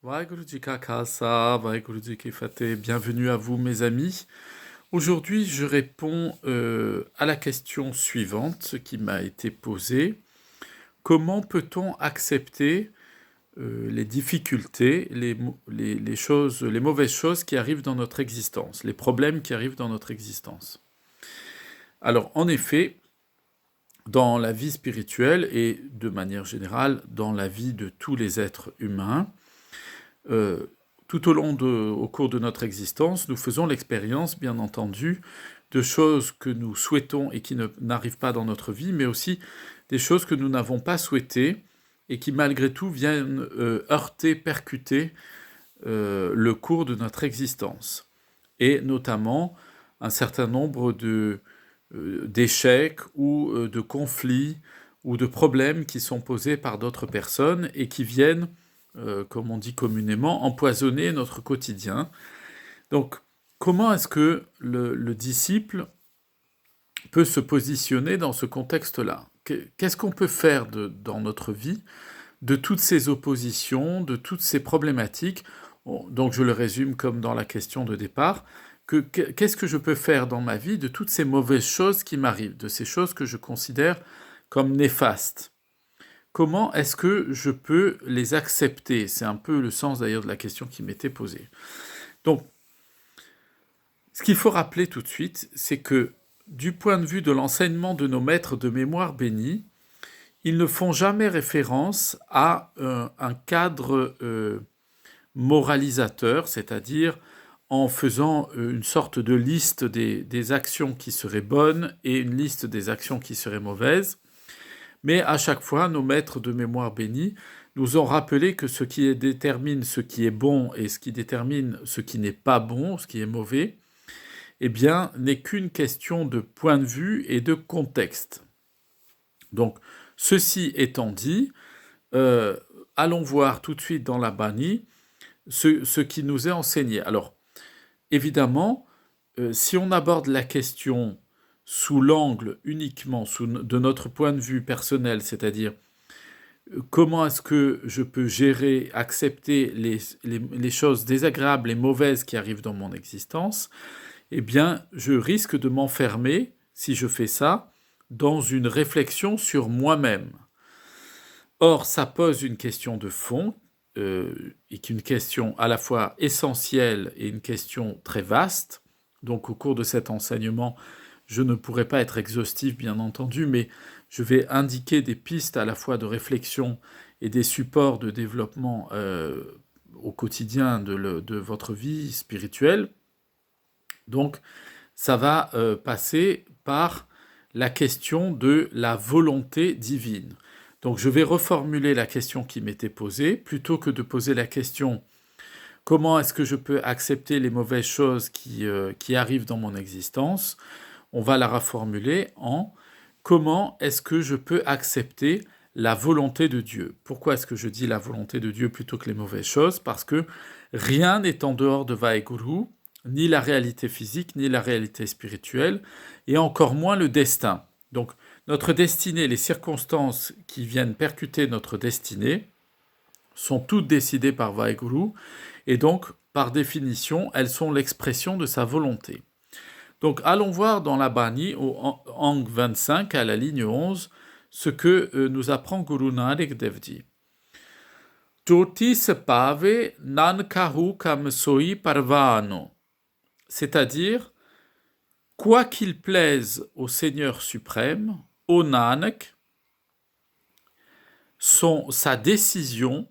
Vaheguruji Ka Khalsa, Vaheguruji Ki Fateh. Bienvenue à vous mes amis. Aujourd'hui je réponds à la question suivante qui m'a été posée. Comment peut-on accepter les difficultés, les choses, les mauvaises choses qui arrivent dans notre existence, les problèmes qui arrivent dans notre existence? Alors en effet, dans la vie spirituelle et de manière générale dans la vie de tous les êtres humains, tout au cours de notre existence, nous faisons l'expérience, bien entendu, de choses que nous souhaitons et qui n'arrivent pas dans notre vie, mais aussi des choses que nous n'avons pas souhaitées et qui malgré tout viennent heurter, percuter le cours de notre existence. Et notamment un certain nombre d'échecs ou de conflits ou de problèmes qui sont posés par d'autres personnes et qui viennent, comme on dit communément, empoisonner notre quotidien. Donc, comment est-ce que le disciple peut se positionner dans ce contexte-là? Qu'est-ce qu'on peut faire dans notre vie de toutes ces oppositions, de toutes ces problématiques? Donc, je le résume comme dans la question de départ. Qu'est-ce que je peux faire dans ma vie de toutes ces mauvaises choses qui m'arrivent, de ces choses que je considère comme néfastes? Comment est-ce que je peux les accepter? C'est un peu le sens d'ailleurs de la question qui m'était posée. Donc, ce qu'il faut rappeler tout de suite, c'est que du point de vue de l'enseignement de nos maîtres de mémoire bénis, ils ne font jamais référence à un cadre moralisateur, c'est-à-dire en faisant une sorte de liste des actions qui seraient bonnes et une liste des actions qui seraient mauvaises. Mais à chaque fois, nos maîtres de mémoire bénis nous ont rappelé que ce qui détermine ce qui est bon et ce qui détermine ce qui n'est pas bon, ce qui est mauvais, eh bien, n'est qu'une question de point de vue et de contexte. Donc, ceci étant dit, allons voir tout de suite dans la Bani ce qui nous est enseigné. Alors, évidemment, si on aborde la question sous l'angle uniquement de notre point de vue personnel, c'est-à-dire comment est-ce que je peux gérer, accepter les choses désagréables et mauvaises qui arrivent dans mon existence, eh bien, je risque de m'enfermer, si je fais ça, dans une réflexion sur moi-même. Or, ça pose une question de fond, et une question à la fois essentielle et une question très vaste. Donc, au cours de cet enseignement, je ne pourrai pas être exhaustif, bien entendu, mais je vais indiquer des pistes à la fois de réflexion et des supports de développement au quotidien de votre vie spirituelle. Donc, ça va passer par la question de la volonté divine. Donc, je vais reformuler la question qui m'était posée, plutôt que de poser la question « Comment est-ce que je peux accepter les mauvaises choses qui arrivent dans mon existence ?» On va la reformuler en « Comment est-ce que je peux accepter la volonté de Dieu ?» Pourquoi est-ce que je dis la volonté de Dieu plutôt que les mauvaises choses? Parce que rien n'est en dehors de Vaheguru, ni la réalité physique, ni la réalité spirituelle, et encore moins le destin. Donc, notre destinée, les circonstances qui viennent percuter notre destinée, sont toutes décidées par Vaheguru, et donc, par définition, elles sont l'expression de sa volonté. Donc, allons voir dans la Bani, au Ang 25, à la ligne 11, ce que nous apprend Guru Nanak Dev Ji. Jyoti se pave nan kahu kam soi parvano. C'est-à-dire, quoi qu'il plaise au Seigneur suprême, au Nanak, sa décision,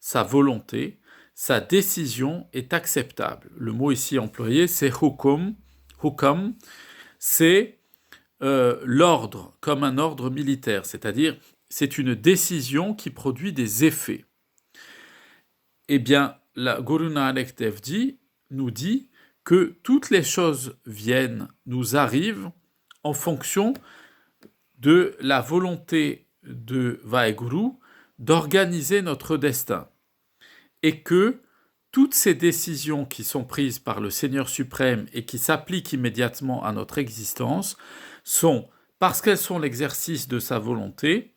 sa volonté, sa décision est acceptable. Le mot ici employé, c'est hukum. Hukam, c'est l'ordre, comme un ordre militaire, c'est-à-dire c'est une décision qui produit des effets. Eh bien, la Guru Nanak Dev Ji nous dit que toutes les choses nous arrivent en fonction de la volonté de Vaheguru d'organiser notre destin. Et que toutes ces décisions qui sont prises par le Seigneur suprême et qui s'appliquent immédiatement à notre existence sont, parce qu'elles sont l'exercice de sa volonté,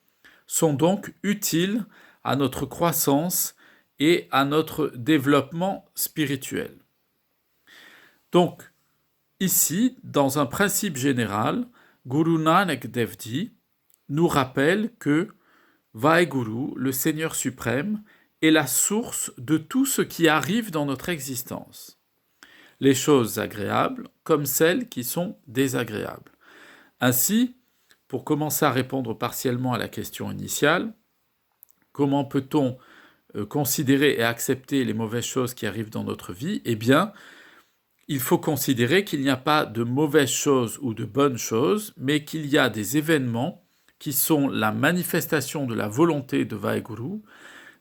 sont donc utiles à notre croissance et à notre développement spirituel. Donc, ici, dans un principe général, Guru Nanak Dev Ji nous rappelle que Vaheguru, le Seigneur suprême, est la source de tout ce qui arrive dans notre existence. Les choses agréables comme celles qui sont désagréables. Ainsi, pour commencer à répondre partiellement à la question initiale, comment peut-on considérer et accepter les mauvaises choses qui arrivent dans notre vie? Eh bien, il faut considérer qu'il n'y a pas de mauvaises choses ou de bonnes choses, mais qu'il y a des événements qui sont la manifestation de la volonté de Vaheguru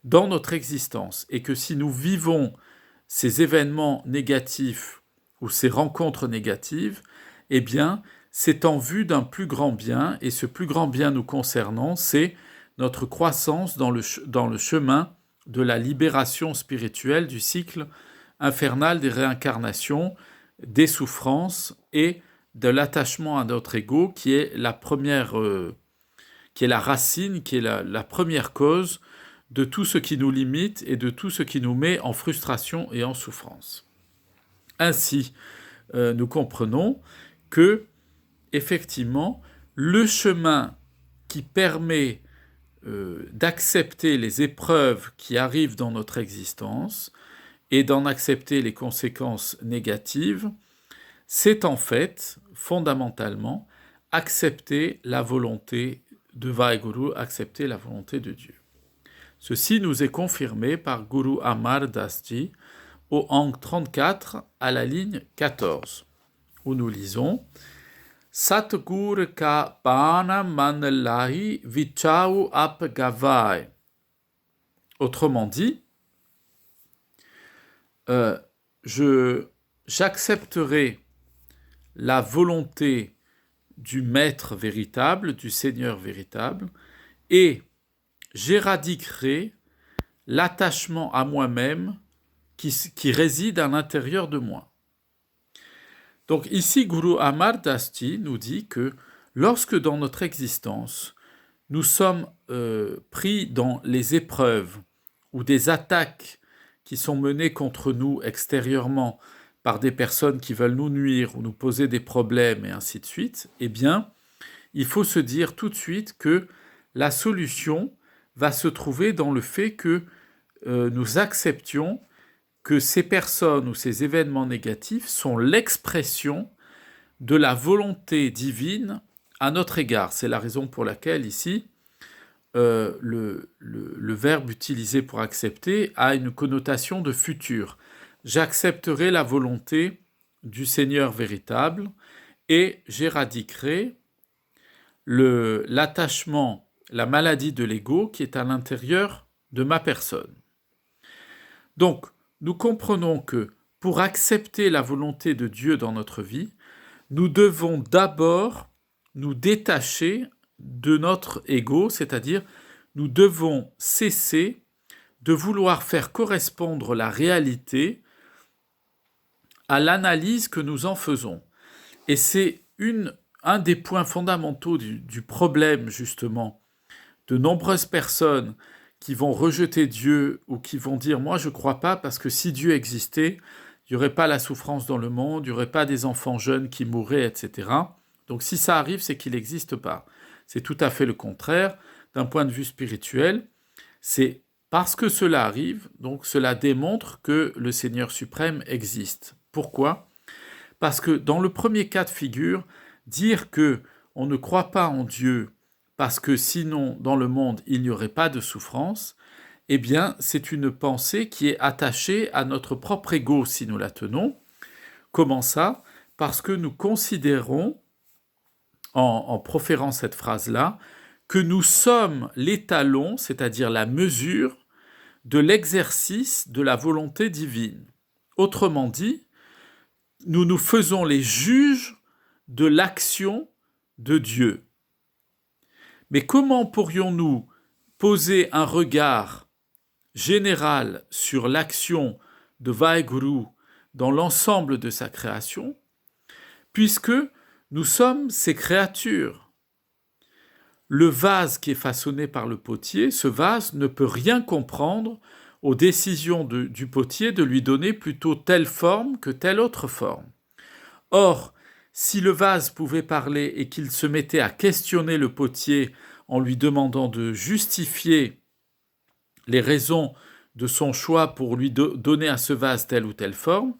dans notre existence, et que si nous vivons ces événements négatifs ou ces rencontres négatives, eh bien, c'est en vue d'un plus grand bien, et ce plus grand bien nous concernant, c'est notre croissance dans le chemin de la libération spirituelle du cycle infernal des réincarnations, des souffrances et de l'attachement à notre ego, qui est la première, qui est la racine, qui est la première cause de tout ce qui nous limite et de tout ce qui nous met en frustration et en souffrance. Ainsi, nous comprenons que, effectivement, le chemin qui permet d'accepter les épreuves qui arrivent dans notre existence et d'en accepter les conséquences négatives, c'est en fait, fondamentalement, accepter la volonté de Vaheguru, accepter la volonté de Dieu. Ceci nous est confirmé par Guru Amar Das Ji au Ang 34 à la ligne 14, où nous lisons Satgur ka pana man lahi vichau ap gavai. Autrement dit, j'accepterai la volonté du Maître véritable, du Seigneur véritable, et j'éradiquerai l'attachement à moi-même qui réside à l'intérieur de moi. Donc ici, Guru Amar Das Ji nous dit que lorsque dans notre existence, nous sommes pris dans les épreuves ou des attaques qui sont menées contre nous extérieurement par des personnes qui veulent nous nuire ou nous poser des problèmes et ainsi de suite, eh bien, il faut se dire tout de suite que la solution va se trouver dans le fait que nous acceptions que ces personnes ou ces événements négatifs sont l'expression de la volonté divine à notre égard. C'est la raison pour laquelle ici, le verbe utilisé pour accepter a une connotation de futur. J'accepterai la volonté du Seigneur véritable et j'éradiquerai l'attachement, la maladie de l'ego qui est à l'intérieur de ma personne. Donc, nous comprenons que pour accepter la volonté de Dieu dans notre vie, nous devons d'abord nous détacher de notre ego, c'est-à-dire nous devons cesser de vouloir faire correspondre la réalité à l'analyse que nous en faisons. Et c'est un des points fondamentaux du problème, justement, de nombreuses personnes qui vont rejeter Dieu ou qui vont dire « moi je ne crois pas parce que si Dieu existait, il n'y aurait pas la souffrance dans le monde, il n'y aurait pas des enfants jeunes qui mourraient, etc. » Donc si ça arrive, c'est qu'il n'existe pas. C'est tout à fait le contraire. D'un point de vue spirituel, c'est parce que cela arrive, donc cela démontre que le Seigneur suprême existe. Pourquoi ? Parce que dans le premier cas de figure, dire que on ne croit pas en Dieu parce que sinon, dans le monde, il n'y aurait pas de souffrance, eh bien, c'est une pensée qui est attachée à notre propre ego, si nous la tenons. Comment ça ? Parce que nous considérons, en proférant cette phrase-là, que nous sommes l'étalon, c'est-à-dire la mesure, de l'exercice de la volonté divine. Autrement dit, nous nous faisons les juges de l'action de Dieu. Mais comment pourrions-nous poser un regard général sur l'action de Vaheguru dans l'ensemble de sa création, puisque nous sommes ses créatures. Le vase qui est façonné par le potier, ce vase ne peut rien comprendre aux décisions du potier de lui donner plutôt telle forme que telle autre forme. Or, si le vase pouvait parler et qu'il se mettait à questionner le potier en lui demandant de justifier les raisons de son choix pour lui donner à ce vase telle ou telle forme,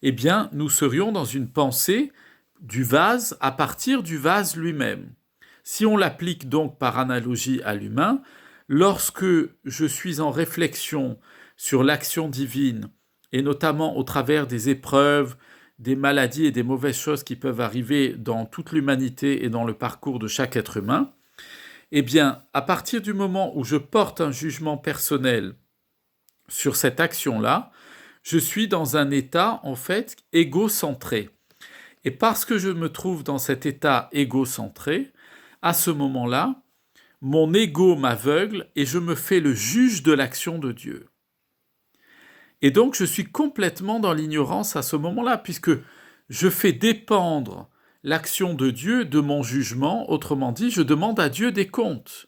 eh bien, nous serions dans une pensée du vase à partir du vase lui-même. Si on l'applique donc par analogie à l'humain, lorsque je suis en réflexion sur l'action divine, et notamment au travers des épreuves, des maladies et des mauvaises choses qui peuvent arriver dans toute l'humanité et dans le parcours de chaque être humain, eh bien, à partir du moment où je porte un jugement personnel sur cette action-là, je suis dans un état, en fait, égocentré. Et parce que je me trouve dans cet état égocentré, à ce moment-là, mon ego m'aveugle et je me fais le juge de l'action de Dieu. Et donc, je suis complètement dans l'ignorance à ce moment-là, puisque je fais dépendre l'action de Dieu de mon jugement. Autrement dit, je demande à Dieu des comptes.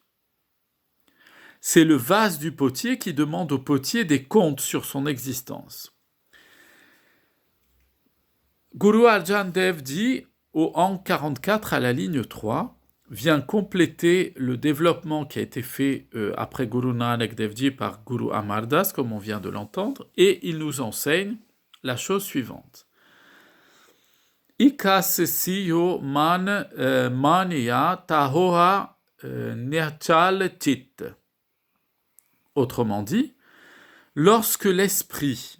C'est le vase du potier qui demande au potier des comptes sur son existence. Guru Arjan Dev dit, au Ang 44 à la ligne 3, vient compléter le développement qui a été fait après Guru Nanak Dev Ji par Guru Amar Das, comme on vient de l'entendre, et il nous enseigne la chose suivante. Ikasesiyo mania tahoha nirchal chit. Autrement dit, lorsque l'esprit,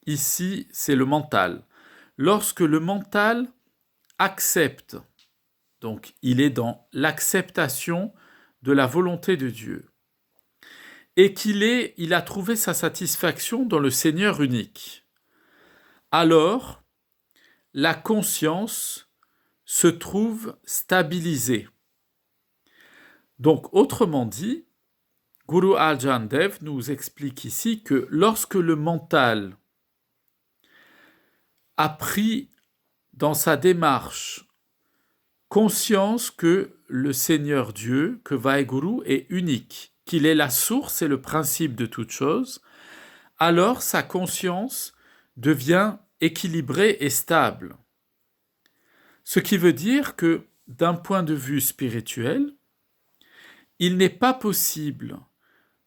ici c'est le mental, lorsque le mental accepte, donc il est dans l'acceptation de la volonté de Dieu, et il a trouvé sa satisfaction dans le Seigneur unique, alors la conscience se trouve stabilisée. Donc autrement dit, Guru Arjan Dev nous explique ici que lorsque le mental a pris dans sa démarche conscience que le Seigneur Dieu, que Vaheguru est unique, qu'il est la source et le principe de toute chose, alors sa conscience devient équilibrée et stable. Ce qui veut dire que, d'un point de vue spirituel, il n'est pas possible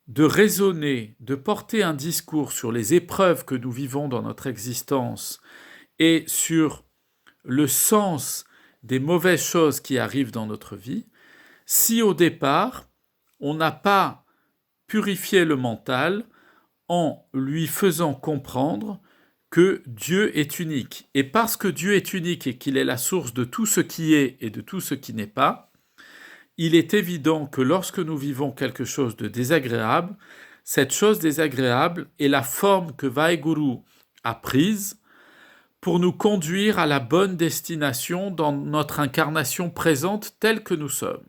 de raisonner, de porter un discours sur les épreuves que nous vivons dans notre existence et sur le sens des mauvaises choses qui arrivent dans notre vie, si au départ, on n'a pas purifié le mental en lui faisant comprendre que Dieu est unique. Et parce que Dieu est unique et qu'il est la source de tout ce qui est et de tout ce qui n'est pas, il est évident que lorsque nous vivons quelque chose de désagréable, cette chose désagréable est la forme que Vaheguru a prise pour nous conduire à la bonne destination dans notre incarnation présente telle que nous sommes.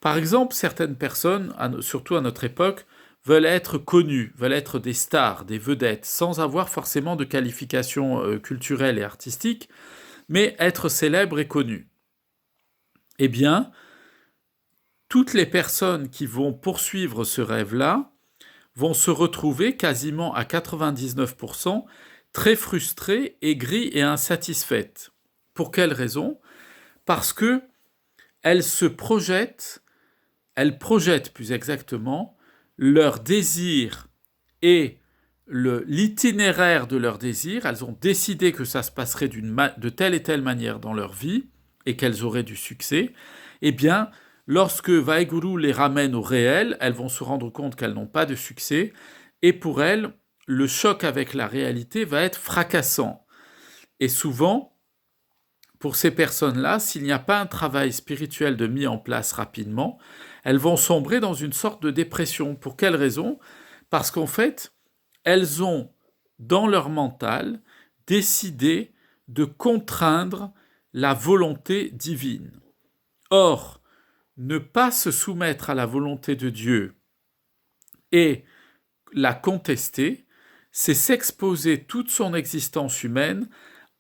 Par exemple, certaines personnes, surtout à notre époque, veulent être connues, veulent être des stars, des vedettes, sans avoir forcément de qualifications culturelles et artistiques, mais être célèbres et connues. Eh bien, toutes les personnes qui vont poursuivre ce rêve-là vont se retrouver quasiment à 99% très frustrées, aigries et insatisfaites. Pour quelle raison ? Parce que elles projettent plus exactement leur désir et l'itinéraire de leur désir. Elles ont décidé que ça se passerait de telle et telle manière dans leur vie et qu'elles auraient du succès. Eh bien, lorsque Vaheguru les ramène au réel, elles vont se rendre compte qu'elles n'ont pas de succès et pour elles, le choc avec la réalité va être fracassant. Et souvent, pour ces personnes-là, s'il n'y a pas un travail spirituel de mis en place rapidement, elles vont sombrer dans une sorte de dépression. Pour quelle raison ? Parce qu'en fait, elles ont, dans leur mental, décidé de contraindre la volonté divine. Or, ne pas se soumettre à la volonté de Dieu et la contester, c'est s'exposer toute son existence humaine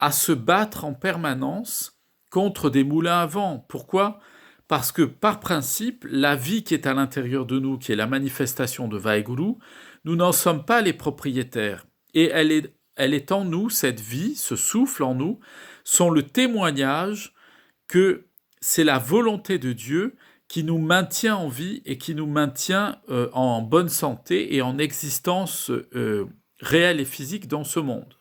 à se battre en permanence contre des moulins à vent. Pourquoi ? Parce que par principe, la vie qui est à l'intérieur de nous, qui est la manifestation de Vaheguru, nous n'en sommes pas les propriétaires. Et elle est en nous, cette vie, ce souffle en nous, sont le témoignage que c'est la volonté de Dieu qui nous maintient en vie et qui nous maintient en bonne santé et en existence réelle et physique dans ce monde.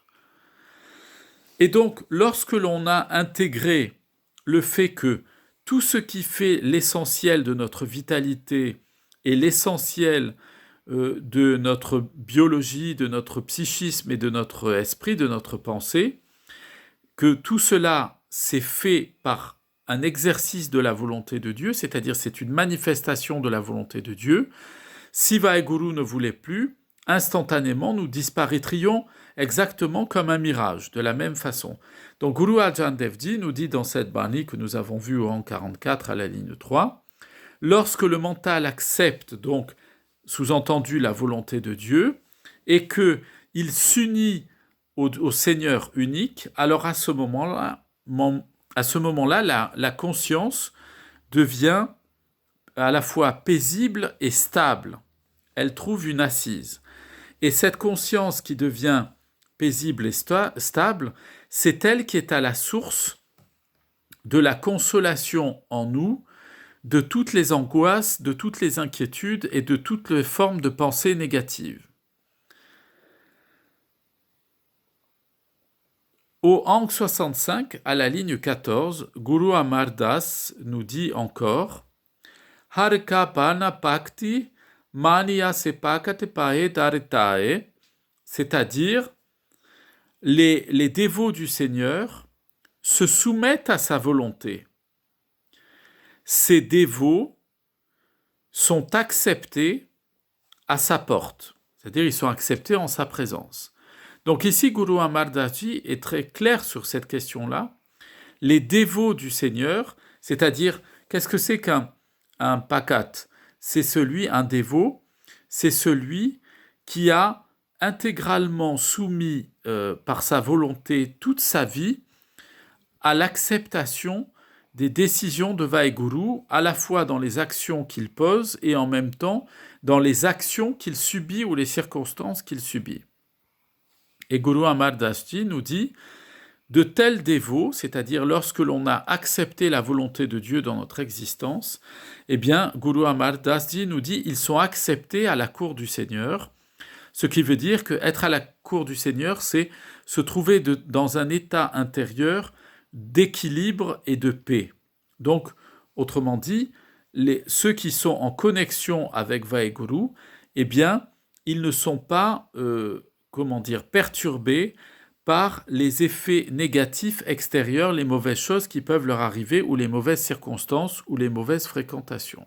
Et donc, lorsque l'on a intégré le fait que tout ce qui fait l'essentiel de notre vitalité et l'essentiel de notre biologie, de notre psychisme et de notre esprit, de notre pensée, que tout cela s'est fait par un exercice de la volonté de Dieu, c'est-à-dire c'est une manifestation de la volonté de Dieu. Si Vaheguru ne voulait plus, instantanément nous disparaîtrions exactement comme un mirage, de la même façon. Donc Guru Arjan Dev Ji nous dit dans cette Bani que nous avons vue au rang 44 à la ligne 3, lorsque le mental accepte donc sous-entendu la volonté de Dieu, et qu'il s'unit au Seigneur unique, alors à ce moment-là, la conscience devient à la fois paisible et stable. Elle trouve une assise. Et cette conscience qui devient paisible et stable, c'est elle qui est à la source de la consolation en nous, de toutes les angoisses, de toutes les inquiétudes et de toutes les formes de pensée négatives. Au Ang 65, à la ligne 14, Guru Amar Das nous dit encore Harka Bana Bhakti Mania Sepakate Pae Daritae, c'est-à-dire les dévots du Seigneur se soumettent à sa volonté. Ces dévots sont acceptés à sa porte, c'est-à-dire ils sont acceptés en sa présence. Donc ici, Guru Amar Das Ji est très clair sur cette question-là. Les dévots du Seigneur, c'est-à-dire, qu'est-ce que c'est qu'un pakat? C'est un dévot, c'est celui qui a intégralement soumis par sa volonté toute sa vie à l'acceptation des décisions de Vaheguru, à la fois dans les actions qu'il pose et en même temps dans les actions qu'il subit ou les circonstances qu'il subit. Et Guru Amar Das Ji nous dit, de tels dévots, c'est-à-dire lorsque l'on a accepté la volonté de Dieu dans notre existence, eh bien, Guru Amar Das Ji nous dit, ils sont acceptés à la cour du Seigneur, ce qui veut dire qu'être à la cour du Seigneur, c'est se trouver dans un état intérieur d'équilibre et de paix. Donc, autrement dit, ceux qui sont en connexion avec Vaheguru, eh bien, ils ne sont pas, perturbés par les effets négatifs extérieurs, les mauvaises choses qui peuvent leur arriver, ou les mauvaises circonstances, ou les mauvaises fréquentations.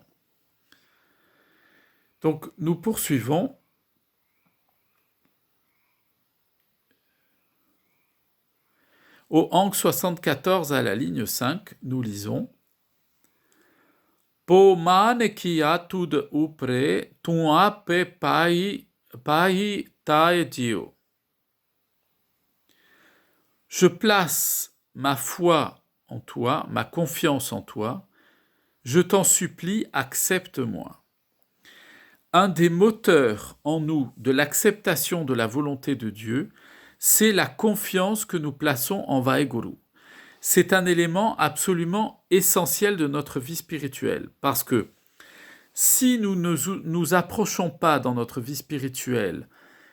Donc, nous poursuivons. Au Ang 74 à la ligne 5, nous lisons Po mane kia tud upre tua pe pai tae dio. Je place ma foi en toi, ma confiance en toi, je t'en supplie, accepte-moi. Un des moteurs en nous de l'acceptation de la volonté de Dieu, c'est la confiance que nous plaçons en Vaheguru. C'est un élément absolument essentiel de notre vie spirituelle, parce que si nous ne nous approchons pas dans notre vie spirituelle,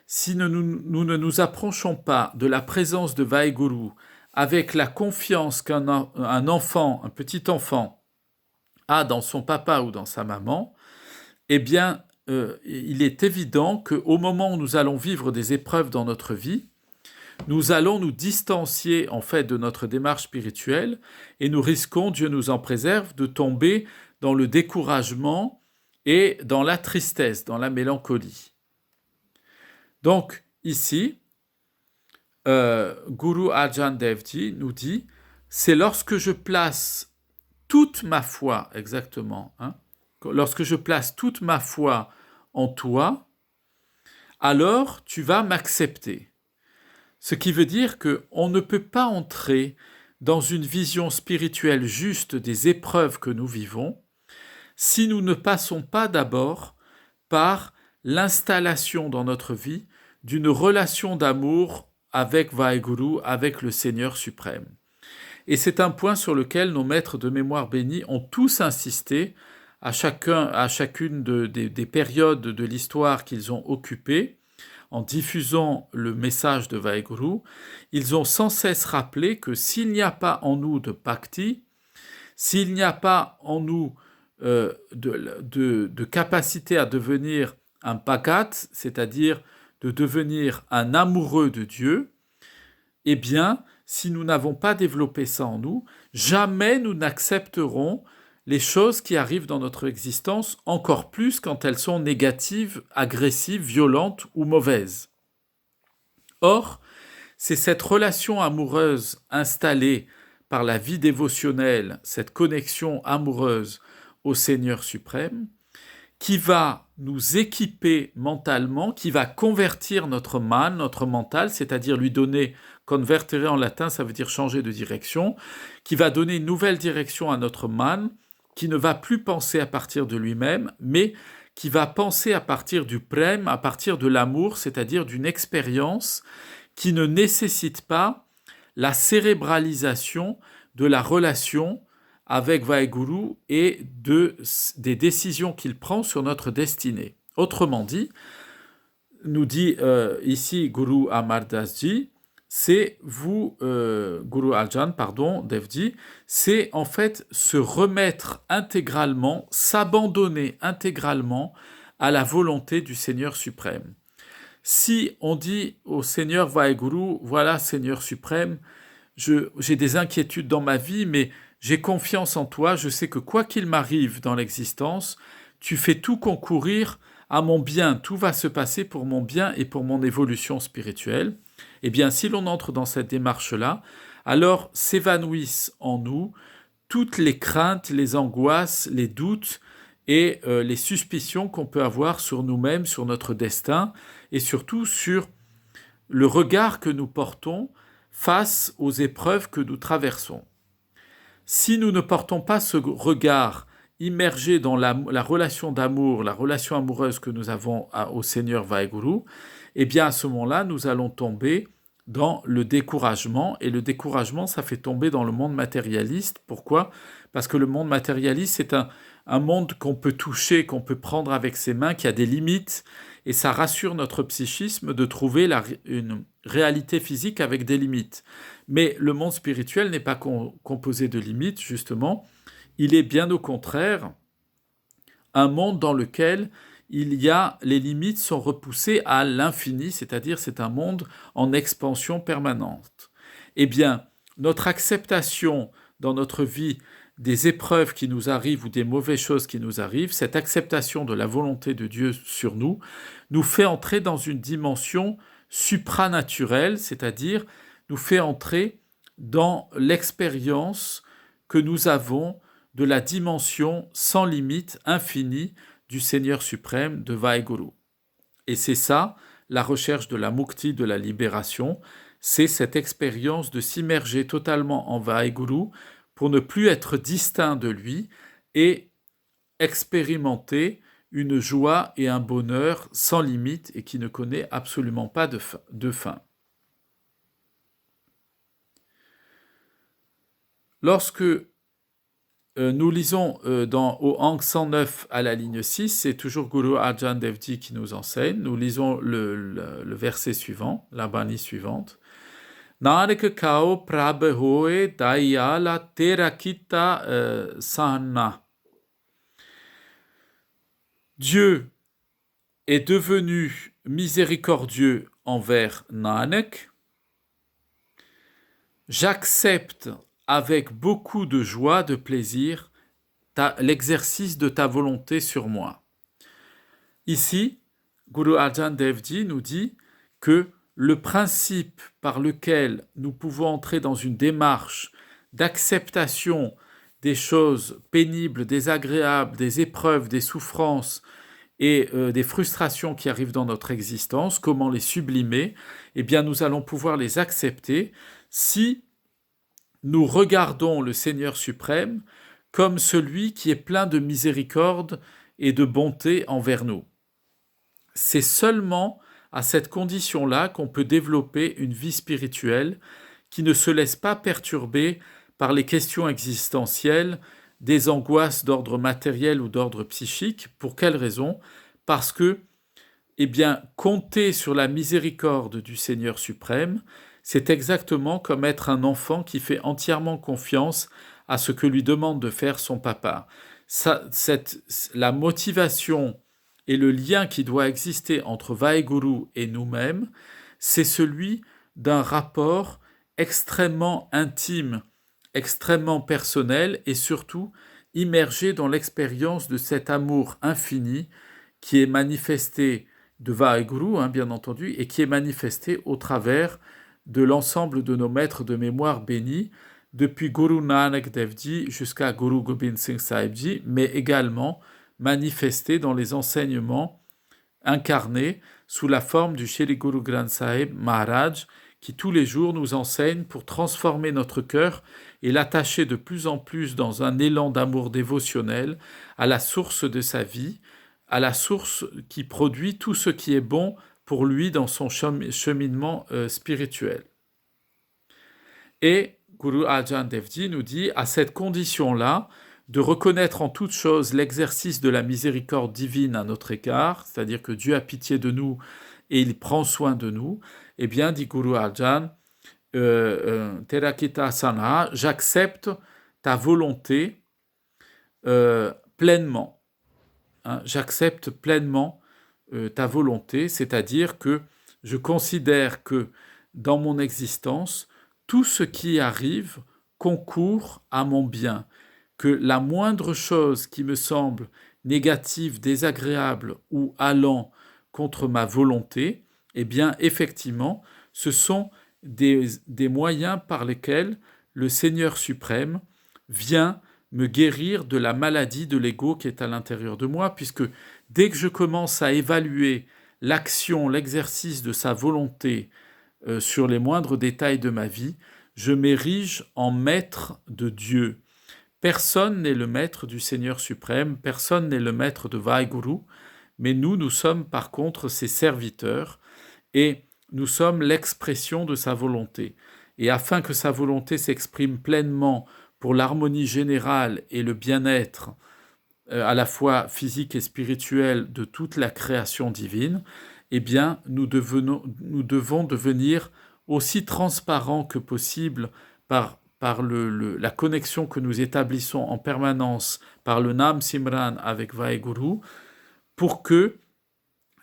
si nous ne nous approchons pas de la présence de Vaheguru avec la confiance qu'un enfant, un petit enfant, a dans son papa ou dans sa maman, eh bien, il est évident qu'au moment où nous allons vivre des épreuves dans notre vie, nous allons nous distancier en fait de notre démarche spirituelle et nous risquons, Dieu nous en préserve, de tomber dans le découragement et dans la tristesse, dans la mélancolie. Donc ici, Guru Arjan Dev Ji nous dit, c'est lorsque je place toute ma foi, exactement, lorsque je place toute ma foi en toi, alors tu vas m'accepter. Ce qui veut dire qu'on ne peut pas entrer dans une vision spirituelle juste des épreuves que nous vivons si nous ne passons pas d'abord par l'installation dans notre vie d'une relation d'amour avec Vaheguru, avec le Seigneur suprême. Et c'est un point sur lequel nos maîtres de mémoire bénis ont tous insisté à chacune des périodes de l'histoire qu'ils ont occupées, en diffusant le message de Vaheguru. Ils ont sans cesse rappelé que s'il n'y a pas en nous de bhakti, s'il n'y a pas en nous de capacité à devenir un bhagat, c'est-à-dire de devenir un amoureux de Dieu, eh bien, si nous n'avons pas développé ça en nous, jamais nous n'accepterons les choses qui arrivent dans notre existence, encore plus quand elles sont négatives, agressives, violentes ou mauvaises. Or, c'est cette relation amoureuse installée par la vie dévotionnelle, cette connexion amoureuse au Seigneur suprême, qui va nous équiper mentalement, qui va convertir notre man, notre mental, c'est-à-dire lui donner, convertere en latin, ça veut dire changer de direction, qui va donner une nouvelle direction à notre man, qui ne va plus penser à partir de lui-même, mais qui va penser à partir du prem, à partir de l'amour, c'est-à-dire d'une expérience qui ne nécessite pas la cérébralisation de la relation avec Vaheguru et des décisions qu'il prend sur notre destinée. Autrement dit, nous dit ici Guru Amar Das Ji, c'est Guru Arjan, Devji, c'est en fait se remettre intégralement, s'abandonner intégralement à la volonté du Seigneur suprême. Si on dit au Seigneur Vaheguru, voilà Seigneur suprême, j'ai des inquiétudes dans ma vie, mais j'ai confiance en toi, je sais que quoi qu'il m'arrive dans l'existence, tu fais tout concourir à mon bien, tout va se passer pour mon bien et pour mon évolution spirituelle. Eh bien, si l'on entre dans cette démarche-là, alors s'évanouissent en nous toutes les craintes, les angoisses, les doutes et les suspicions qu'on peut avoir sur nous-mêmes, sur notre destin, et surtout sur le regard que nous portons face aux épreuves que nous traversons. Si nous ne portons pas ce regard immergé dans la relation d'amour, la relation amoureuse que nous avons au Seigneur Vaheguru, eh bien à ce moment-là, nous allons tomber dans le découragement, et le découragement, ça fait tomber dans le monde matérialiste. Pourquoi ? Parce que le monde matérialiste, c'est un monde qu'on peut toucher, qu'on peut prendre avec ses mains, qui a des limites, et ça rassure notre psychisme de trouver une réalité physique avec des limites. Mais le monde spirituel n'est pas composé de limites, justement. Il est bien au contraire un monde dans lequel les limites sont repoussées à l'infini, c'est-à-dire c'est un monde en expansion permanente. Eh bien, notre acceptation dans notre vie des épreuves qui nous arrivent ou des mauvaises choses qui nous arrivent, cette acceptation de la volonté de Dieu sur nous, nous fait entrer dans une dimension supranaturelle, c'est-à-dire nous fait entrer dans l'expérience que nous avons de la dimension sans limite, infinie, du Seigneur suprême, de Vaheguru. Et c'est ça, la recherche de la mukti, de la libération, c'est cette expérience de s'immerger totalement en Vaheguru pour ne plus être distinct de lui et expérimenter une joie et un bonheur sans limite et qui ne connaît absolument pas de fin. Lorsque nous lisons au Ang 109 à la ligne 6, c'est toujours Guru Arjan Devji qui nous enseigne. Nous lisons le verset suivant, la bani suivante. Nanak kao prabhe hoe dayala terakita sahana. Dieu est devenu miséricordieux envers Nanak. J'accepte avec beaucoup de joie, de plaisir, l'exercice de ta volonté sur moi. Ici, Guru Arjan Devji nous dit que le principe par lequel nous pouvons entrer dans une démarche d'acceptation des choses pénibles, désagréables, des épreuves, des souffrances et des frustrations qui arrivent dans notre existence, comment les sublimer, eh bien nous allons pouvoir les accepter si nous regardons le Seigneur suprême comme celui qui est plein de miséricorde et de bonté envers nous. c'est seulement à cette condition-là qu'on peut développer une vie spirituelle qui ne se laisse pas perturber par les questions existentielles, des angoisses d'ordre matériel ou d'ordre psychique. Pour quelle raison? Parce que, eh bien, compter sur la miséricorde du Seigneur suprême, c'est exactement comme être un enfant qui fait entièrement confiance à ce que lui demande de faire son papa. La motivation et le lien qui doit exister entre Vaheguru et nous-mêmes, c'est celui d'un rapport extrêmement intime, extrêmement personnel et surtout immergé dans l'expérience de cet amour infini qui est manifesté de Vaheguru, bien entendu, et qui est manifesté au travers de l'ensemble de nos maîtres de mémoire bénis, depuis Guru Nanak Dev Ji jusqu'à Guru Gobind Singh Sahib Ji, mais également manifesté dans les enseignements incarnés sous la forme du Shri Guru Granth Sahib Maharaj, qui tous les jours nous enseigne pour transformer notre cœur et l'attacher de plus en plus dans un élan d'amour dévotionnel à la source de sa vie, à la source qui produit tout ce qui est bon pour lui dans son cheminement spirituel. Et Guru Arjan Dev Ji nous dit, à cette condition-là, de reconnaître en toute chose l'exercice de la miséricorde divine à notre égard, c'est-à-dire que Dieu a pitié de nous et il prend soin de nous, eh bien, dit Guru Arjan, Terakita Sana, j'accepte ta volonté pleinement. J'accepte pleinement ta volonté, c'est-à-dire que je considère que dans mon existence, tout ce qui arrive concourt à mon bien, que la moindre chose qui me semble négative, désagréable ou allant contre ma volonté, eh bien, effectivement, ce sont des moyens par lesquels le Seigneur suprême vient me guérir de la maladie de l'ego qui est à l'intérieur de moi, puisque dès que je commence à évaluer l'action, l'exercice de sa volonté sur les moindres détails de ma vie, je m'érige en maître de Dieu. Personne n'est le maître du Seigneur suprême, personne n'est le maître de Vaheguru, mais nous sommes par contre ses serviteurs et nous sommes l'expression de sa volonté. Et afin que sa volonté s'exprime pleinement pour l'harmonie générale et le bien-être à la fois physique et spirituel de toute la création divine, eh bien, nous devons devenir aussi transparents que possible par la connexion que nous établissons en permanence par le Nam Simran avec Vaheguru, pour que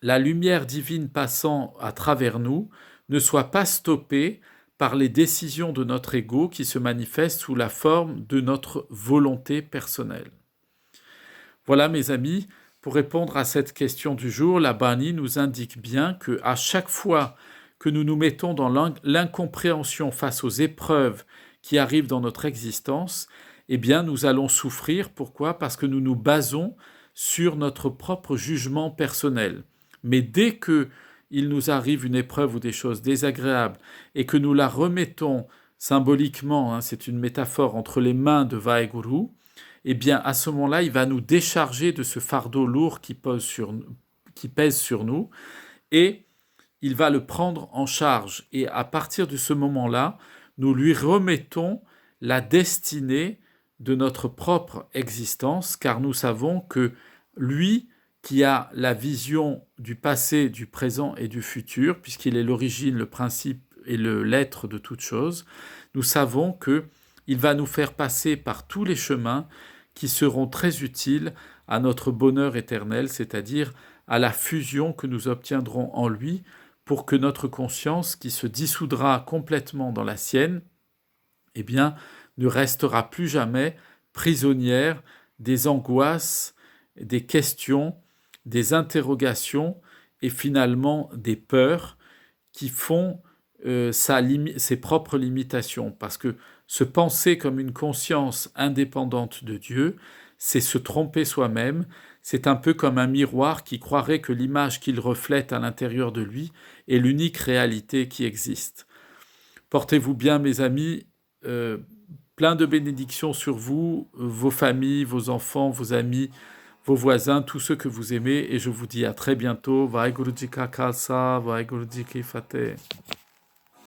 la lumière divine passant à travers nous ne soit pas stoppée par les décisions de notre ego qui se manifestent sous la forme de notre volonté personnelle. Voilà, mes amis, pour répondre à cette question du jour, la Bani nous indique bien que à chaque fois que nous nous mettons dans l'incompréhension face aux épreuves qui arrivent dans notre existence, eh bien, nous allons souffrir. Pourquoi? Parce que nous nous basons sur notre propre jugement personnel. Mais dès que il nous arrive une épreuve ou des choses désagréables et que nous la remettons symboliquement, c'est une métaphore, entre les mains de Vaheguru, eh bien, à ce moment-là, il va nous décharger de ce fardeau lourd qui pèse sur nous et il va le prendre en charge. Et à partir de ce moment-là, nous lui remettons la destinée de notre propre existence, car nous savons que lui, qui a la vision du passé, du présent et du futur, puisqu'il est l'origine, le principe et l'être de toute chose, nous savons qu'il va nous faire passer par tous les chemins qui seront très utiles à notre bonheur éternel, c'est-à-dire à la fusion que nous obtiendrons en lui pour que notre conscience, qui se dissoudra complètement dans la sienne, eh bien, ne restera plus jamais prisonnière des angoisses, des questions, des interrogations et finalement des peurs qui font ses propres limitations. Parce que se penser comme une conscience indépendante de Dieu, c'est se tromper soi-même. C'est un peu comme un miroir qui croirait que l'image qu'il reflète à l'intérieur de lui est l'unique réalité qui existe. Portez-vous bien, mes amis. Plein de bénédictions sur vous, vos familles, vos enfants, vos amis, vos voisins, tous ceux que vous aimez, et je vous dis à très bientôt. Vaheguru Ji Ka Khalsa, Vaheguru Ji Ki Fateh.